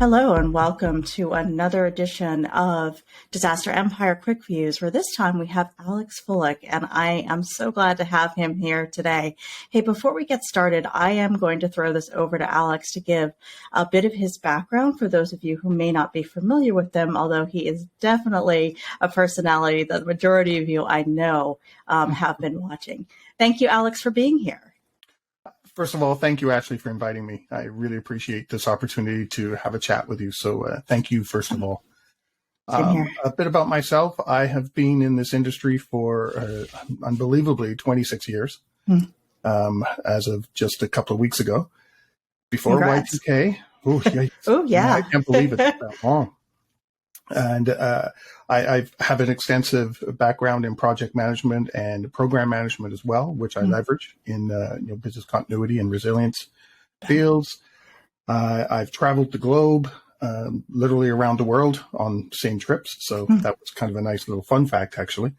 Hello and welcome to another edition of Disaster Empire Quick Views, where this time we have Alex Fullick, and I am so glad to have him here today. Hey, before we get started, I am going to throw this over to Alex to give a bit of his background for those of you who may not be familiar with him, although he is definitely a personality that the majority of you I know have been watching. Thank you, Alex, for being here. First of all, thank you, Ashley, for inviting me. I really appreciate this opportunity to have a chat with you. So thank you, first of all. A bit about myself. I have been in this industry for unbelievably 26 years, as of just a couple of weeks ago. Before Congrats. Y2K. Oh, yeah. I can't believe it's that long. And I have an extensive background in project management and program management as well, which I leverage in business continuity and resilience fields. I've traveled the globe, literally around the world on same trips. So that was kind of a nice little fun fact, actually.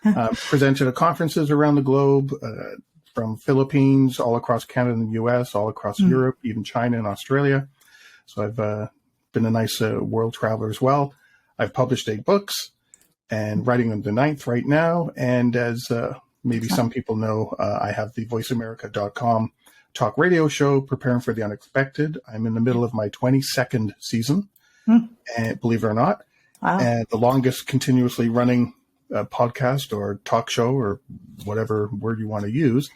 Presented at conferences around the globe, from Philippines, all across Canada and the US, all across Europe, even China and Australia. So I've been a nice world traveler as well. I've published 8 books and writing on the 9th right now. And as maybe some people know, I have the voiceamerica.com talk radio show, Preparing for the Unexpected. I'm in the middle of my 22nd season, and believe it or not, and the longest continuously running podcast or talk show or whatever word you want to use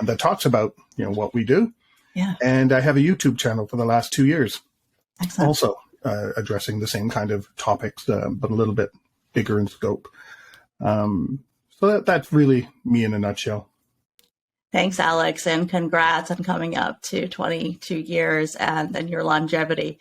that talks about, what we do. Yeah. And I have a YouTube channel for the last 2 years. Excellent. Also addressing the same kind of topics, but a little bit bigger in scope. So that's really me in a nutshell. Thanks, Alex, and congrats on coming up to 22 years and then your longevity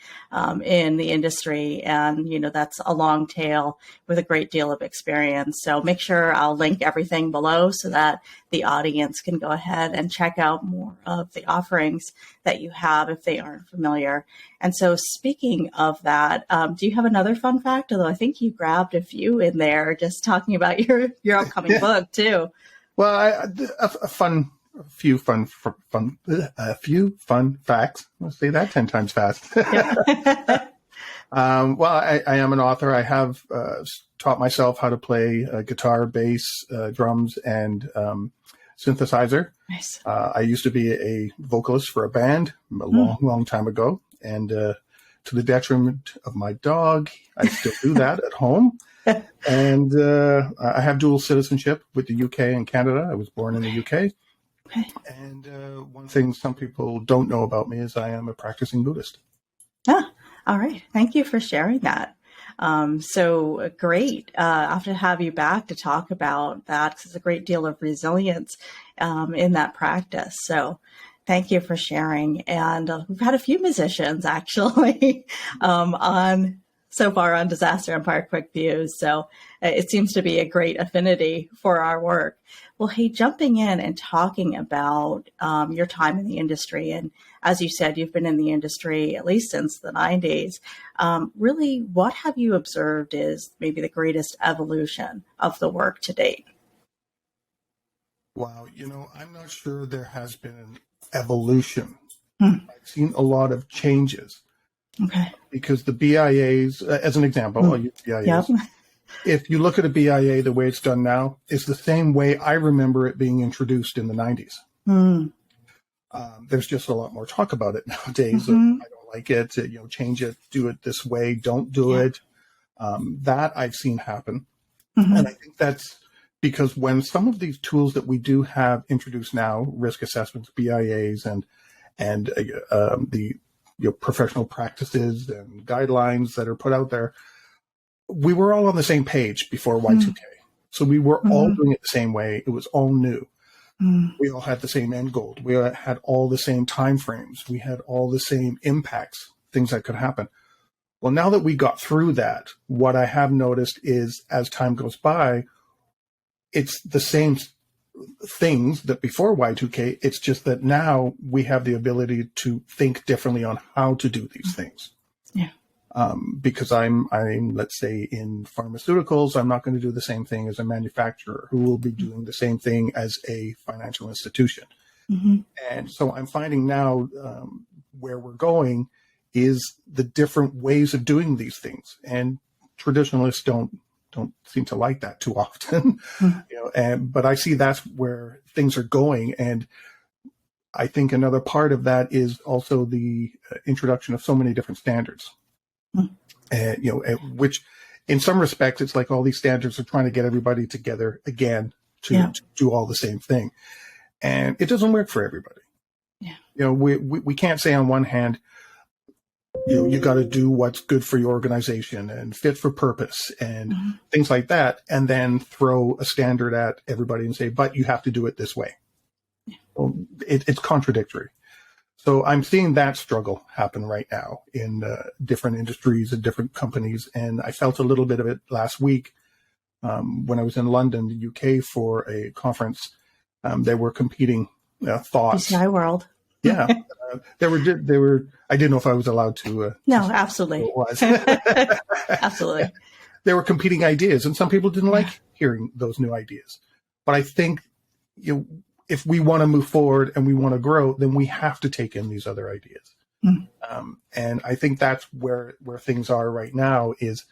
in the industry. And, that's a long tail with a great deal of experience. So make sure I'll link everything below so that the audience can go ahead and check out more of the offerings that you have if they aren't familiar. And so speaking of that, do you have another fun fact? Although I think you grabbed a few in there just talking about your upcoming book, too. Well, a few fun facts. I'll say that 10 times fast. Well, I am an author. I have taught myself how to play guitar, bass, drums, and synthesizer. Nice. I used to be a vocalist for a band a long time ago. And to the detriment of my dog, I still do that at home. And I have dual citizenship with the UK and Canada. I was born in the UK. Okay. And one thing some people don't know about me is I am a practicing Buddhist. Ah, all right. Thank you for sharing that. So great. I'll have to have you back to talk about that because there's a great deal of resilience in that practice. So thank you for sharing. And we've had a few musicians actually so far on Disaster Empire Quick Views. So it seems to be a great affinity for our work. Well, hey, jumping in and talking about your time in the industry, and as you said, you've been in the industry at least since the 90s. Really, what have you observed is maybe the greatest evolution of the work to date? Wow, I'm not sure there has been an evolution. I've seen a lot of changes. Okay. Because the BIAs, as an example, I'll use BIAs. Yep. If you look at a BIA, the way it's done now is the same way I remember it being introduced in the 90s. There's just a lot more talk about it nowadays. I don't like it, change it, do it this way, don't do it. That I've seen happen. And I think that's because when some of these tools that we do have introduced now, risk assessments, BIAs, and the professional practices and guidelines that are put out there, we were all on the same page before Y2K. So we were all doing it the same way. It was all new. We all had the same end goal. We had all the same time frames. We had all the same impacts, things that could happen. Well, now that we got through that, what I have noticed is as time goes by, it's the same things that before Y2K. It's just that now we have the ability to think differently on how to do these things. Yeah. Because I'm, let's say in pharmaceuticals, I'm not going to do the same thing as a manufacturer who will be doing the same thing as a financial institution. And so I'm finding now where we're going is the different ways of doing these things. And traditionalists don't seem to like that too often, but I see that's where things are going. And I think another part of that is also the introduction of so many different standards, which in some respects, it's like all these standards are trying to get everybody together again to do all the same thing. And it doesn't work for everybody. Yeah. We can't say on one hand, you got to do what's good for your organization and fit for purpose and things like that, and then throw a standard at everybody and say, but you have to do it this way. Well, it's contradictory. So I'm seeing that struggle happen right now in different industries and different companies. And I felt a little bit of it last week when I was in London, the UK, for a conference. They were competing thoughts. BCI World. Yeah. They were, I didn't know if I was allowed to. No, absolutely. It was. Absolutely. They were competing ideas, and some people didn't like hearing those new ideas. But I think if we want to move forward and we want to grow, then we have to take in these other ideas. And I think that's where things are right now, is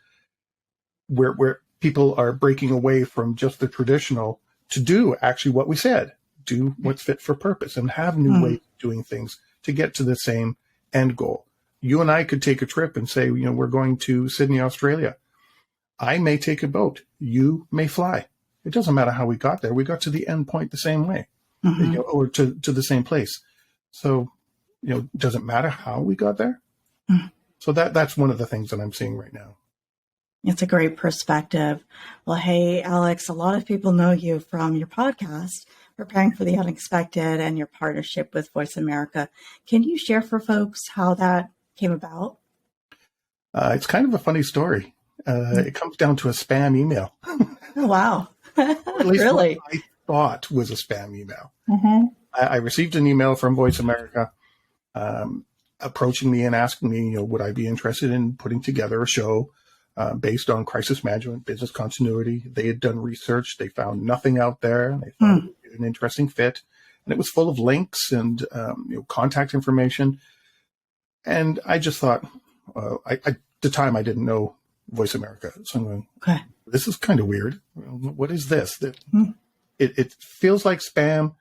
where people are breaking away from just the traditional to do actually what we said, do what's fit for purpose and have new ways of doing things to get to the same end goal. You and I could take a trip and say, we're going to Sydney, Australia. I may take a boat. You may fly. It doesn't matter how we got there. We got to the end point the same way, or to the same place. So, does it matter how we got there? So that's one of the things that I'm seeing right now. It's a great perspective. Well, hey, Alex, a lot of people know you from your podcast, Preparing for the Unexpected, and your partnership with Voice America. Can you share for folks how that came about? It's kind of a funny story. It comes down to a spam email. Oh, wow. At least really? what I thought was a spam email. I received an email from Voice America approaching me and asking me, would I be interested in putting together a show based on crisis management, business continuity. They had done research. They found nothing out there. And they thought it would be an interesting fit. And it was full of links and contact information. And I just thought, at the time, I didn't know Voice America. So I'm going, okay, this is kind of weird. What is this? It feels like spam.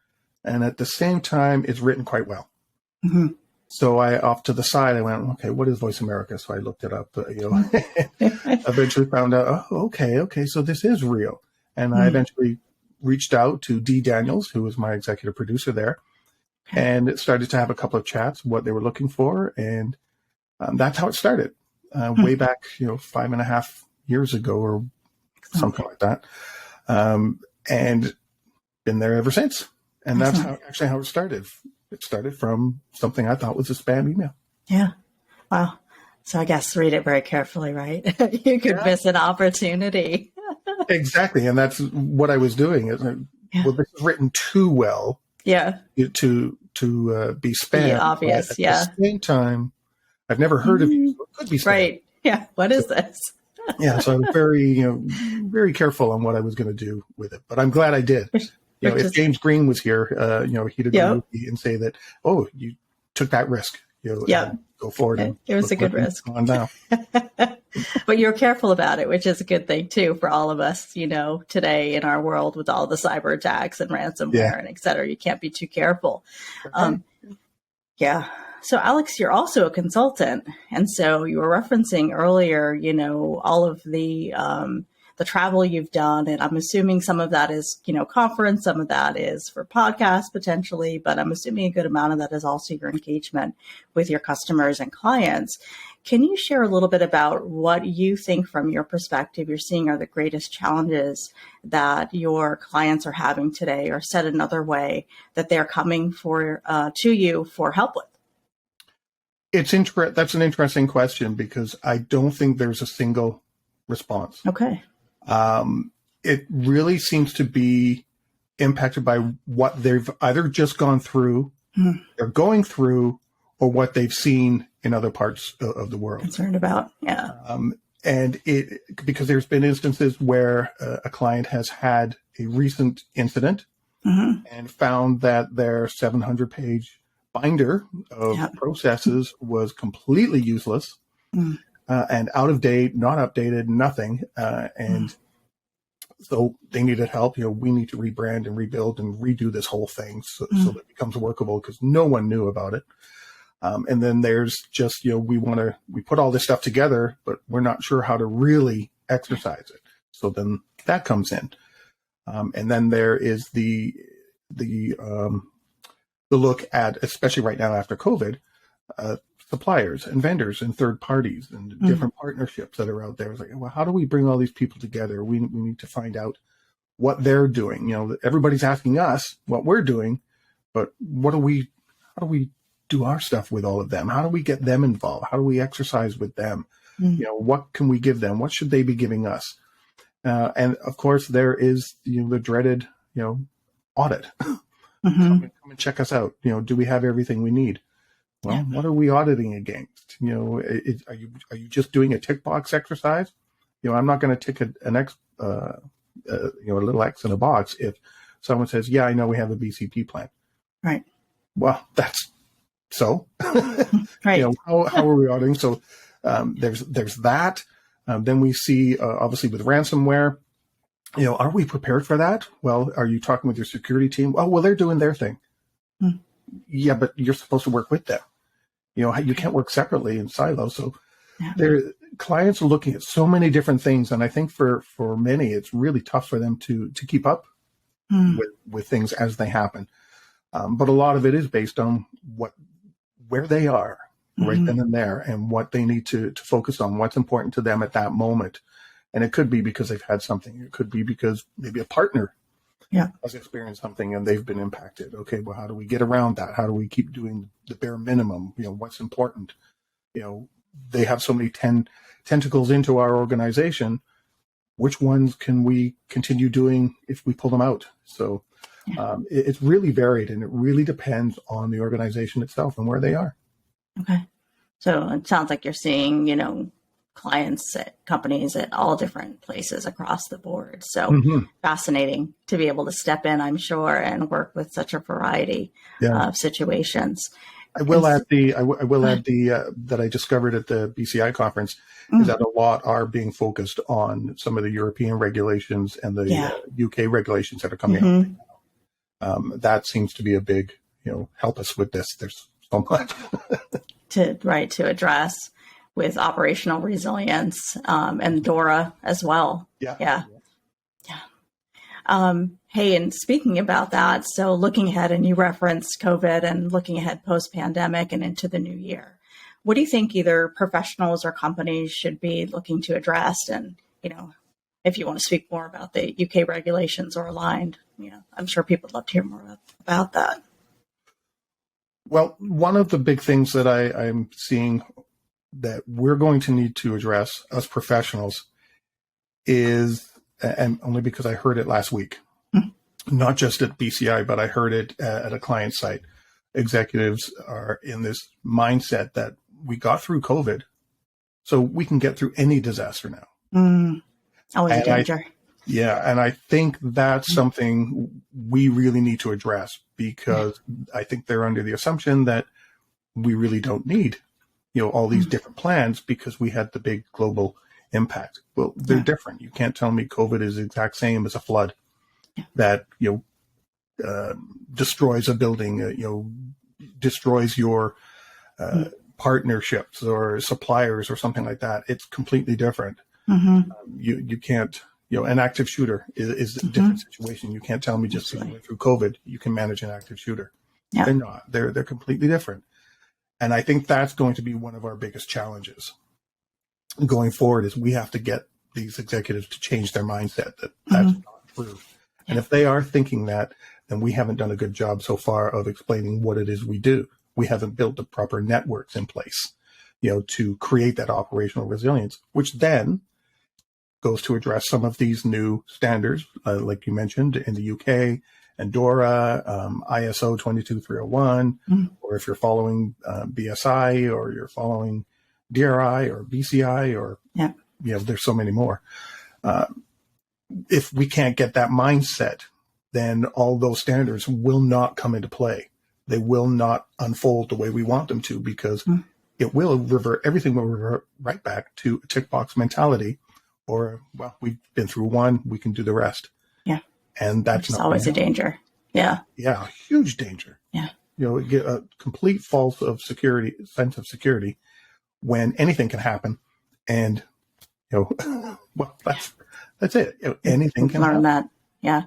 And at the same time, it's written quite well. So off to the side, I went, okay, what is Voice America? So I looked it up, eventually found out, okay, so this is real. And I eventually reached out to Dee Daniels, who was my executive producer there, and started to have a couple of chats, what they were looking for. And that's how it started, way back, 5.5 years ago or something like that. And been there ever since. And that's how it started. It started from something I thought was a spam email. Yeah. Wow. So I guess read it very carefully, right? You could miss an opportunity. Exactly. And that's what I was doing. Well, this is written too well. Yeah. To be spam. Yeah, obvious. At the same time, I've never heard of you, so it could be spam. Right. Yeah. What is this? So I was very, very careful on what I was going to do with it. But I'm glad I did. If James Green was here, he'd agree with me and say that, oh, you took that risk. Go forward. It was a good risk. On now. But you're careful about it, which is a good thing, too, for all of us, today in our world with all the cyber attacks and ransomware and et cetera. You can't be too careful. Okay. So, Alex, you're also a consultant. And so you were referencing earlier, all of the travel you've done. And I'm assuming some of that is, conference, some of that is for podcasts potentially, but I'm assuming a good amount of that is also your engagement with your customers and clients. Can you share a little bit about what you think from your perspective you're seeing are the greatest challenges that your clients are having today, or said another way, that they're coming to you for help with? That's an interesting question, because I don't think there's a single response. Okay. It really seems to be impacted by what they've either just gone through, they're going through, or what they've seen in other parts of the world. Concerned about, and because there's been instances where a client has had a recent incident and found that their 700-page binder of Yep. processes was completely useless and out of date, not updated, nothing. And so they needed help. We need to rebrand and rebuild and redo this whole thing so that it becomes workable, because no one knew about it. And then there's just, we put all this stuff together, but we're not sure how to really exercise it. So then that comes in. And then there is the look at, especially right now after COVID, suppliers and vendors and third parties and different partnerships that are out there. It's like, well, how do we bring all these people together? We need to find out what they're doing. Everybody's asking us what we're doing, but how do we do our stuff with all of them? How do we get them involved? How do we exercise with them? What can we give them? What should they be giving us? And of course, there is the dreaded audit. Come and check us out. Do we have everything we need? Well, what are we auditing against? Are you just doing a tick box exercise? I'm not going to tick a little X in a box if someone says, "Yeah, I know we have a BCP plan." Right. Well, that's so. Right. How are we auditing? So there's that. Then we see obviously with ransomware. Are we prepared for that? Well, are you talking with your security team? Oh, well, they're doing their thing. Yeah, but you're supposed to work with them. You can't work separately in silos. So clients are looking at so many different things. And I think for many, it's really tough for them to keep up with things as they happen. But a lot of it is based on where they are right then and there, and what they need to focus on, what's important to them at that moment. And it could be because they've had something. It could be because maybe a partner has experienced something and they've been impacted. Okay, well, how do we get around that? How do we keep doing the bare minimum? What's important? They have so many tentacles into our organization. Which ones can we continue doing if we pull them out? So it's really varied, and it really depends on the organization itself and where they are. Okay. So it sounds like you're seeing, clients at companies at all different places across the board. So fascinating to be able to step in, I'm sure, and work with such a variety of situations. I will add that I discovered at the BCI conference is that a lot are being focused on some of the European regulations and the UK regulations that are coming out. That seems to be a big, help us with this. There's so much to address with operational resilience and DORA as well. Yeah. Hey, and speaking about that, so looking ahead, and you referenced COVID and looking ahead post-pandemic and into the new year, what do you think either professionals or companies should be looking to address? And, if you want to speak more about the UK regulations or aligned, I'm sure people would love to hear more about that. Well, one of the big things that I'm seeing that we're going to need to address as professionals is, and only because I heard it last week, not just at BCI, but I heard it at a client site. Executives are in this mindset that we got through COVID, so we can get through any disaster now. Always a danger. And I think that's something we really need to address, because I think they're under the assumption that we really don't need all these different plans because we had the big global impact. Well, they're different. You can't tell me COVID is the exact same as a flood that, destroys a building, destroys your partnerships or suppliers or something like that. It's completely different. You can't, an active shooter is a different situation. You can't tell me just because you went through COVID, you can manage an active shooter. They're not. They're completely different. And I think that's going to be one of our biggest challenges going forward, is we have to get these executives to change their mindset that that's not true. And if they are thinking that, then we haven't done a good job so far of explaining what it is we do. We haven't built the proper networks in place, to create that operational resilience, which then goes to address some of these new standards, like you mentioned, in the UK, and DORA, ISO 22301, or if you're following BSI, or you're following DRI or BCI, or there's so many more. If we can't get that mindset, then all those standards will not come into play. they will not unfold the way we want them to, because it will revert, everything will revert right back to a tick box mentality, or, well, we've been through one, we can do the rest. Yeah. And that's not always a danger. Yeah. Yeah. Huge danger. Yeah. Get a complete sense of security when anything can happen. And, well, that's it. Anything can happen. That. Yeah.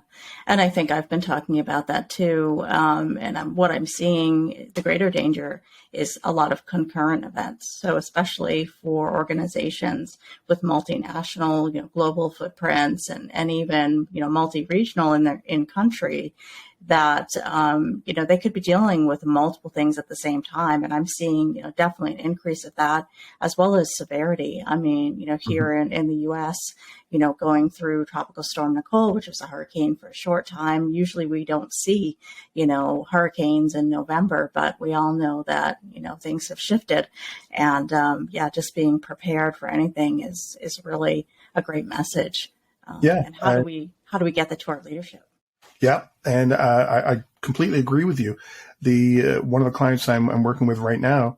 And I think I've been talking about that too. And what I'm seeing, the greater danger is a lot of concurrent events. So especially for organizations with multinational, global footprints and even, multi-regional in country, that, they could be dealing with multiple things at the same time. And I'm seeing, definitely an increase of that, as well as severity. I mean, here in the U.S., going through Tropical Storm Nicole, which was a hurricane for a short time. Usually we don't see, hurricanes in November, but we all know that, things have shifted. And just being prepared for anything is really a great message. And how do we get that to our leadership? Yeah, and I completely agree with you. The one of the clients I'm working with right now,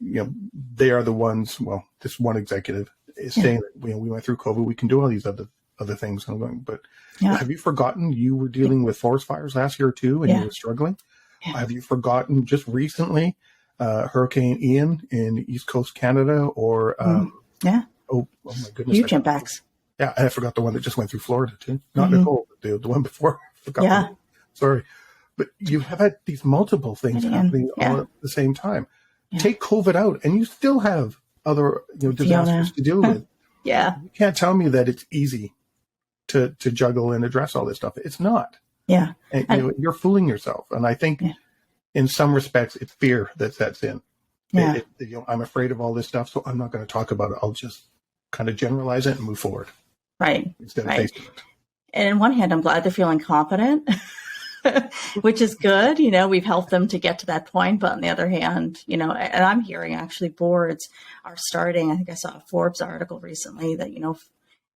they are the ones. Well, this one executive is saying that we went through COVID, we can do all these other things. And I'm going, but have you forgotten you were dealing with forest fires last year too, and you were struggling? Yeah. Have you forgotten just recently Hurricane Ian in East Coast Canada, or oh my goodness, huge impacts. Yeah, and I forgot the one that just went through Florida too. Not Nicole, but the one before. Sorry, but you have had these multiple things happening all at the same time. Take COVID out, and you still have other disasters to deal with. You can't tell me that it's easy to juggle and address all this stuff. It's not. Yeah, and you're fooling yourself. And I think in some respects, it's fear that sets in. Yeah, I'm afraid of all this stuff, so I'm not going to talk about it. I'll just kind of generalize it and move forward. Right. Instead of facing it. And on one hand, I'm glad they're feeling confident, which is good. We've helped them to get to that point. But on the other hand, and I'm hearing actually boards are starting. I think I saw a Forbes article recently that,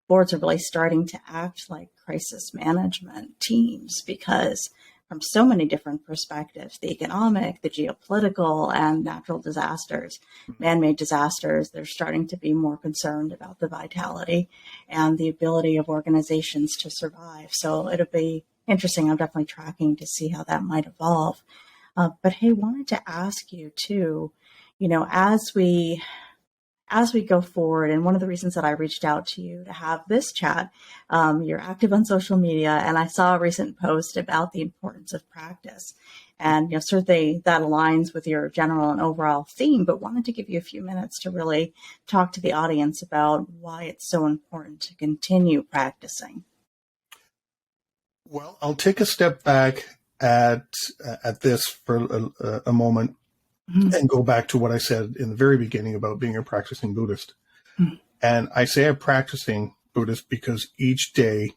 boards are really starting to act like crisis management teams, because from so many different perspectives, the economic, the geopolitical, and natural disasters, man-made disasters, they're starting to be more concerned about the vitality and the ability of organizations to survive. So it'll be interesting. I'm definitely tracking to see how that might evolve. But hey, wanted to ask you too, as we go forward, and one of the reasons that I reached out to you to have this chat, you're active on social media, and I saw a recent post about the importance of practice. And certainly that aligns with your general and overall theme, but wanted to give you a few minutes to really talk to the audience about why it's so important to continue practicing. Well, I'll take a step back at this for a moment. And go back to what I said in the very beginning about being a practicing Buddhist. And I say I'm practicing Buddhist because each day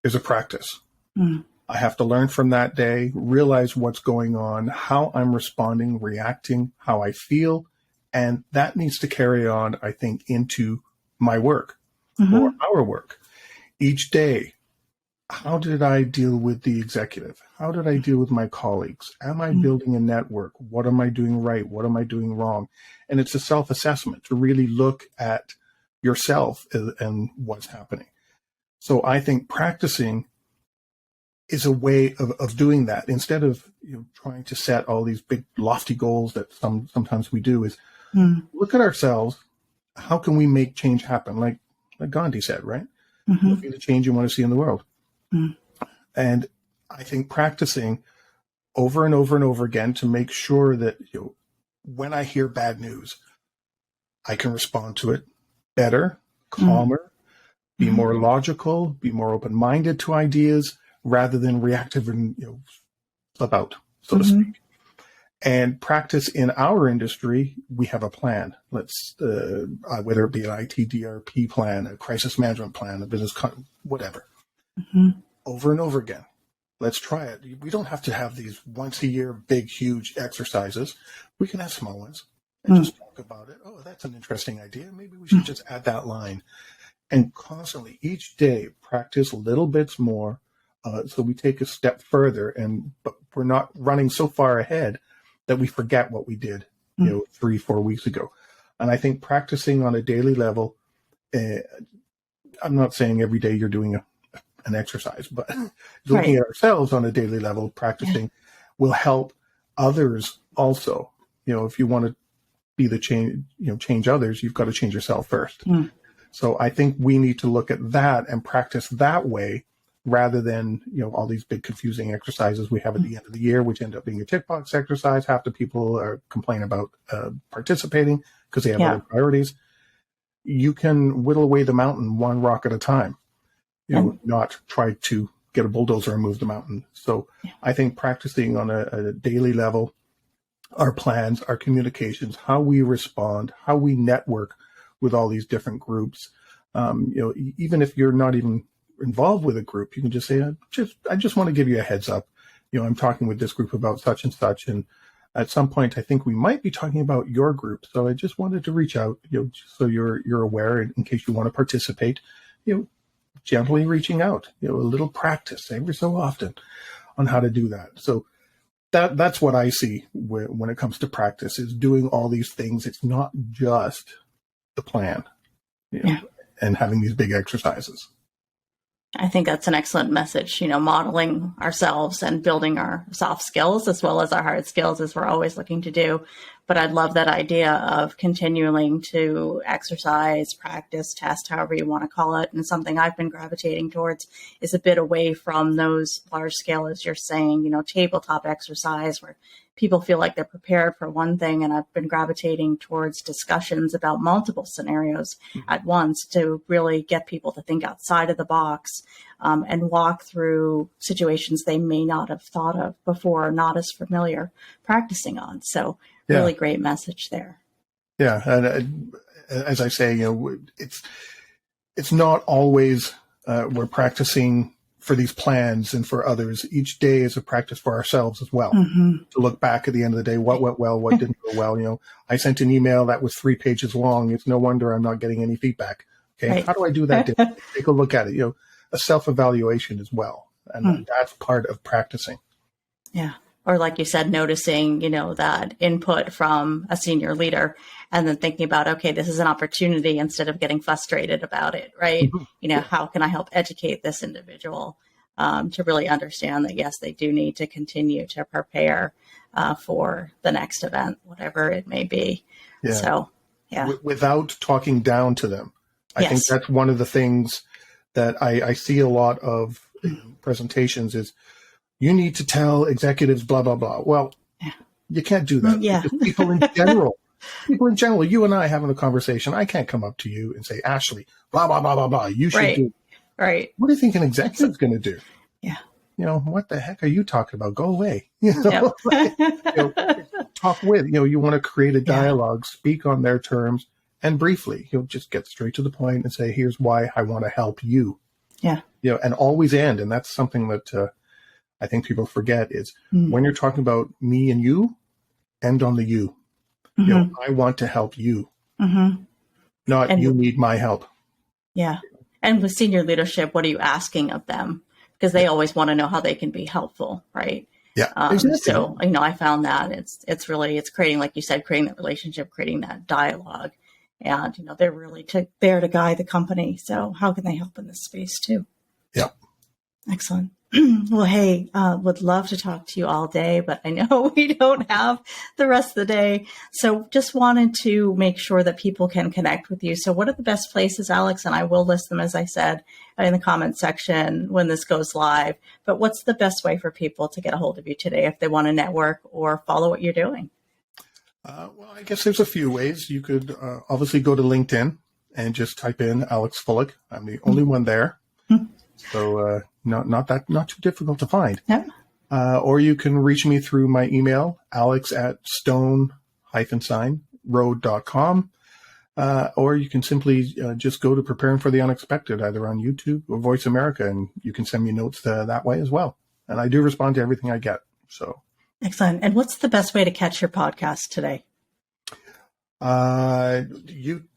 is a practice. I have to learn from that day, realize what's going on, how I'm responding, reacting, how I feel. And that needs to carry on, I think, into my work or our work. Each day, how did I deal with the executive? How did I deal with my colleagues? Am I building a network? What am I doing right? What am I doing wrong? And it's a self-assessment to really look at yourself and what's happening. So I think practicing is a way of doing that. Instead of trying to set all these big lofty goals that sometimes we do, is look at ourselves. How can we make change happen? Like Gandhi said, right? Be the change you want to see in the world. And I think practicing over and over and over again to make sure that when I hear bad news, I can respond to it better, calmer, be more logical, be more open-minded to ideas rather than reactive and flip out, so to speak. And practice in our industry, we have a plan. Let's whether it be an IT DRP plan, a crisis management plan, a business whatever. Over and over again. Let's try it. We don't have to have these once a year big, huge exercises. We can have small ones and just talk about it. Oh, that's an interesting idea. Maybe we should just add that line. And constantly, each day, practice little bits more so we take a step further. But we're not running so far ahead that we forget what we did, 3-4 weeks ago. And I think practicing on a daily level, I'm not saying every day you're doing an exercise, but looking at ourselves on a daily level, practicing will help others also. If you want to be the change, change others, you've got to change yourself first. So I think we need to look at that and practice that way rather than, all these big confusing exercises we have at the end of the year, which end up being a tick box exercise. Half the people complain about participating because they have other priorities. You can whittle away the mountain one rock at a time, not try to get a bulldozer and move the mountain. So I think practicing on a daily level, our plans, our communications, how we respond, how we network with all these different groups. Even if you're not even involved with a group, you can just say, I just want to give you a heads up. I'm talking with this group about such and such. And at some point, I think we might be talking about your group. So I just wanted to reach out, so you're aware in case you want to participate, gently reaching out, a little practice every so often on how to do that. So that's what I see when it comes to practice, is doing all these things. It's not just the plan, and having these big exercises. I think that's an excellent message, modeling ourselves and building our soft skills as well as our hard skills, as we're always looking to do. But I love that idea of continuing to exercise, practice, test, however you want to call it. And something I've been gravitating towards is a bit away from those large scale, as you're saying, tabletop exercise where people feel like they're prepared for one thing. And I've been gravitating towards discussions about multiple scenarios at once to really get people to think outside of the box and walk through situations they may not have thought of before, or not as familiar practicing on. So really great message there. Yeah. And as I say, it's not always we're practicing for these plans and for others. Each day is a practice for ourselves as well, to look back at the end of the day, what went well, what didn't go well. I sent an email that was 3 pages long. It's no wonder I'm not getting any feedback. Okay. How do I do that? Take a look at it, a self-evaluation as well. And that's part of practicing. Yeah. Or like you said, noticing, that input from a senior leader and then thinking about, okay, this is an opportunity instead of getting frustrated about it, right? How can I help educate this individual to really understand that, yes, they do need to continue to prepare for the next event, whatever it may be. Yeah. So, without talking down to them. I think that's one of the things that I see a lot of presentations is, you need to tell executives blah, blah, blah. Well, you can't do that. Because people in general, you and I having a conversation, I can't come up to you and say, Ashley, blah, blah, blah, blah, blah. You should do. Right. What do you think an executive's going to do? Yeah. What the heck are you talking about? Go away. Talk with, you want to create a dialogue, speak on their terms, and briefly, just get straight to the point and say, here's why I want to help you. Yeah. And always end. And that's something that, I think people forget is when you're talking about me and you, end on the you. I want to help you, not you need my help. Yeah. And with senior leadership, what are you asking of them? Because they always want to know how they can be helpful, right? Yeah. Exactly. So, I found that it's creating, like you said, creating that relationship, creating that dialogue. And, they're really there to guide the company. So how can they help in this space too? Yeah. Excellent. Well, hey, would love to talk to you all day, but I know we don't have the rest of the day. So just wanted to make sure that people can connect with you. So what are the best places, Alex? And I will list them, as I said, in the comment section when this goes live. But what's the best way for people to get a hold of you today if they want to network or follow what you're doing? Well, I guess there's a few ways. You could obviously go to LinkedIn and just type in Alex Fullick. I'm the only one there. So not too difficult to find. Yeah. Or you can reach me through my email, alex@stone-road.com. Or you can simply just go to Preparing for the Unexpected, either on YouTube or Voice America, and you can send me notes that way as well. And I do respond to everything I get. So excellent. And what's the best way to catch your podcast today? The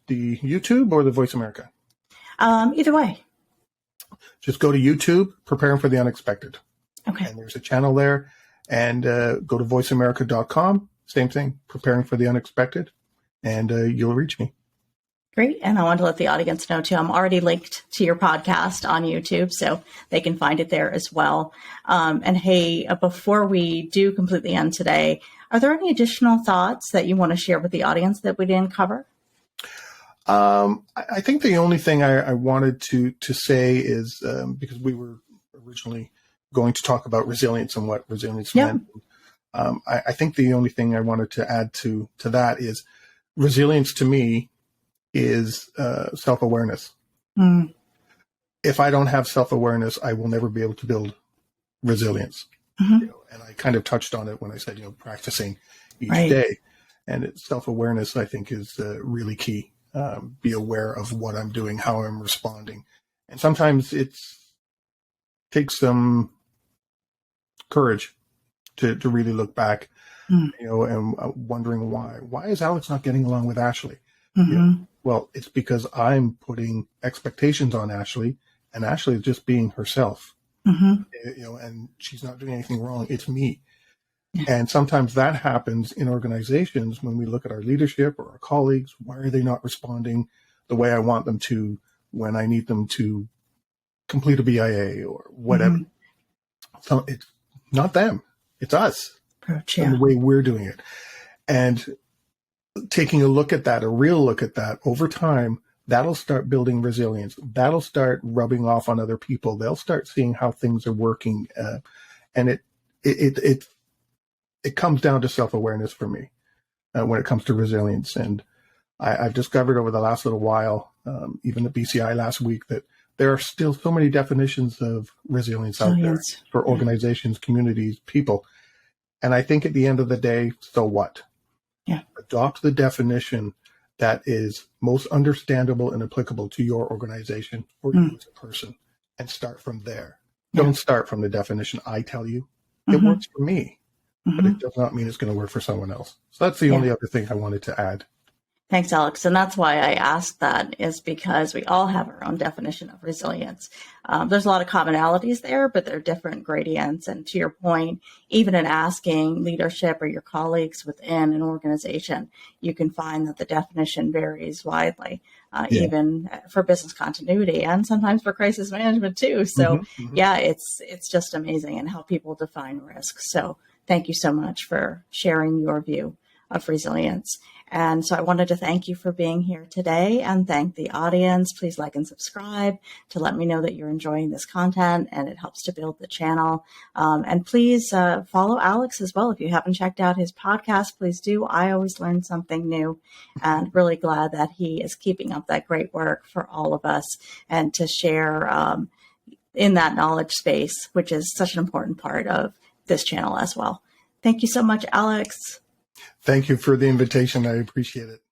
YouTube or the Voice America? Either way. Just go to YouTube, Preparing for the Unexpected. Okay. And there's a channel there. And go to voiceamerica.com same thing, preparing for the unexpected, and you'll reach me. Great. And I want to let the audience know too, I'm already linked to your podcast on YouTube, so they can find it there as well. And hey, before we do completely end today, are there any additional thoughts that you want to share with the audience that we didn't cover? I think the only thing I wanted to say is, because we were originally going to talk about resilience and what resilience meant. I think the only thing I wanted to add to that is resilience to me is self-awareness. If I don't have self-awareness, I will never be able to build resilience. And I kind of touched on it when I said, practicing each day. And self-awareness, I think, is really key. Be aware of what I'm doing, how I'm responding. And sometimes it takes some courage to really look back, and wondering why is Alex not getting along with Ashley? Well, it's because I'm putting expectations on Ashley, and Ashley is just being herself. And she's not doing anything wrong. It's me. And sometimes that happens in organizations when we look at our leadership or our colleagues. Why are they not responding the way I want them to when I need them to complete a BIA or whatever? So it's not them. It's us. And the way we're doing it. And taking a look at that, a real look at that over time, that'll start building resilience. That'll start rubbing off on other people. They'll start seeing how things are working. And it comes down to self-awareness for me when it comes to resilience. And I've discovered over the last little while, even at BCI last week, that there are still so many definitions of resilience out there for organizations, communities, people. And I think at the end of the day, so what? Adopt the definition that is most understandable and applicable to your organization or you as a person, and start from there. Don't start from the definition I tell you. It works for me, but it does not mean it's going to work for someone else. So that's the only other thing I wanted to add. Thanks, Alex. And that's why I asked that, is because we all have our own definition of resilience. There's a lot of commonalities there, but they're different gradients. And to your point, even in asking leadership or your colleagues within an organization, you can find that the definition varies widely, even for business continuity and sometimes for crisis management too. So it's just amazing in how people define risk. So thank you so much for sharing your view of resilience. And so I wanted to thank you for being here today and thank the audience. Please like and subscribe to let me know that you're enjoying this content, and it helps to build the channel. And please follow Alex as well. If you haven't checked out his podcast, please do. I always learn something new, and really glad that he is keeping up that great work for all of us and to share in that knowledge space, which is such an important part of this channel as well. Thank you so much, Alex. Thank you for the invitation. I appreciate it.